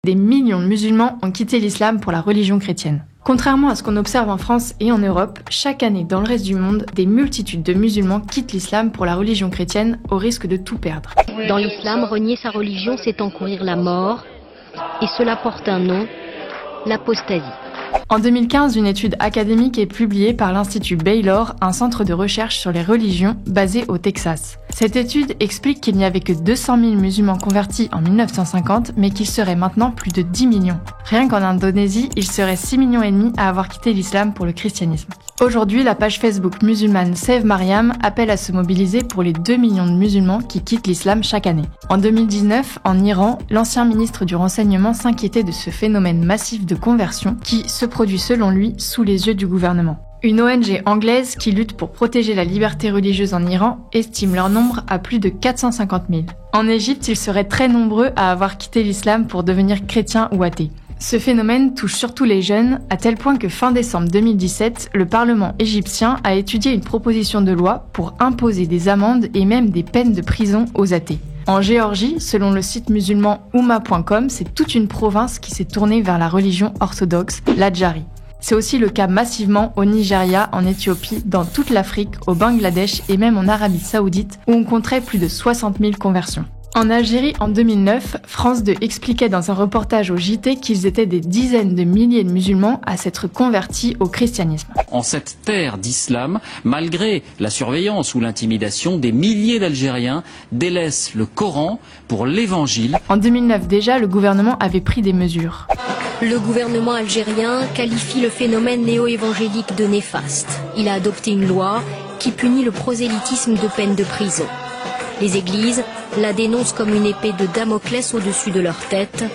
Des millions de musulmans ont quitté l'islam pour la religion chrétienne. Contrairement à ce qu'on observe en France et en Europe, chaque année dans le reste du monde, des multitudes de musulmans quittent l'islam pour la religion chrétienne au risque de tout perdre. Dans l'islam, renier sa religion, c'est encourir la mort, et cela porte un nom, l'apostasie. En 2015, une étude académique est publiée par l'Institut Baylor, un centre de recherche sur les religions basé au Texas. Cette étude explique qu'il n'y avait que 200 000 musulmans convertis en 1950, mais qu'il serait maintenant plus de 10 millions. Rien qu'en Indonésie, il serait 6,5 millions à avoir quitté l'islam pour le christianisme. Aujourd'hui, la page Facebook musulmane Save Mariam appelle à se mobiliser pour les 2 millions de musulmans qui quittent l'islam chaque année. En 2019, en Iran, l'ancien ministre du renseignement s'inquiétait de ce phénomène massif de conversion qui se produit selon lui sous les yeux du gouvernement. Une ONG anglaise qui lutte pour protéger la liberté religieuse en Iran estime leur nombre à plus de 450 000. En Égypte, ils seraient très nombreux à avoir quitté l'islam pour devenir chrétiens ou athées. Ce phénomène touche surtout les jeunes, à tel point que fin décembre 2017, le Parlement égyptien a étudié une proposition de loi pour imposer des amendes et même des peines de prison aux athées. En Géorgie, selon le site musulman Oumma.com, c'est toute une province qui s'est tournée vers la religion orthodoxe, l'Adjari. C'est aussi le cas massivement au Nigeria, en Éthiopie, dans toute l'Afrique, au Bangladesh et même en Arabie Saoudite, où on compterait plus de 60 000 conversions. En Algérie, en 2009, France 2 expliquait dans un reportage au JT qu'ils étaient des dizaines de milliers de musulmans à s'être convertis au christianisme. En cette terre d'islam, malgré la surveillance ou l'intimidation, des milliers d'Algériens délaissent le Coran pour l'évangile. En 2009 déjà, le gouvernement avait pris des mesures. Le gouvernement algérien qualifie le phénomène néo-évangélique de néfaste. Il a adopté une loi qui punit le prosélytisme de peine de prison. Les églises la dénoncent comme une épée de Damoclès au-dessus de leur tête.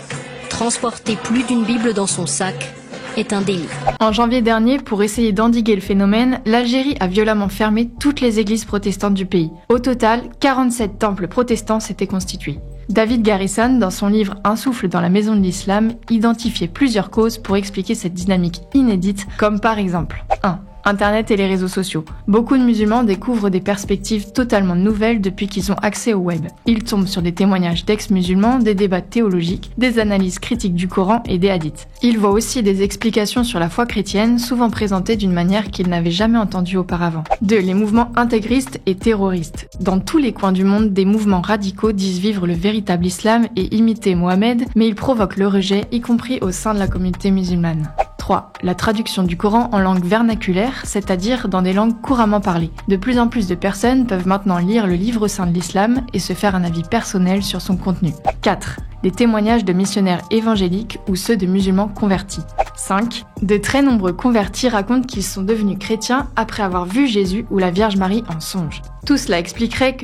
Transporter plus d'une Bible dans son sac est un délit. En janvier dernier, pour essayer d'endiguer le phénomène, l'Algérie a violemment fermé toutes les églises protestantes du pays. Au total, 47 temples protestants s'étaient constitués. David Garrison, dans son livre Un souffle dans la maison de l'islam, identifiait plusieurs causes pour expliquer cette dynamique inédite, comme par exemple 1. Internet et les réseaux sociaux. Beaucoup de musulmans découvrent des perspectives totalement nouvelles depuis qu'ils ont accès au web. Ils tombent sur des témoignages d'ex-musulmans, des débats théologiques, des analyses critiques du Coran et des hadiths. Ils voient aussi des explications sur la foi chrétienne, souvent présentées d'une manière qu'ils n'avaient jamais entendue auparavant. 2. Les mouvements intégristes et terroristes. Dans tous les coins du monde, des mouvements radicaux disent vivre le véritable islam et imiter Mohamed, mais ils provoquent le rejet, y compris au sein de la communauté musulmane. 3. La traduction du Coran en langue vernaculaire, c'est-à-dire dans des langues couramment parlées. De plus en plus de personnes peuvent maintenant lire le livre saint de l'islam et se faire un avis personnel sur son contenu. 4. Des témoignages de missionnaires évangéliques ou ceux de musulmans convertis. 5. De très nombreux convertis racontent qu'ils sont devenus chrétiens après avoir vu Jésus ou la Vierge Marie en songe. Tout cela expliquerait que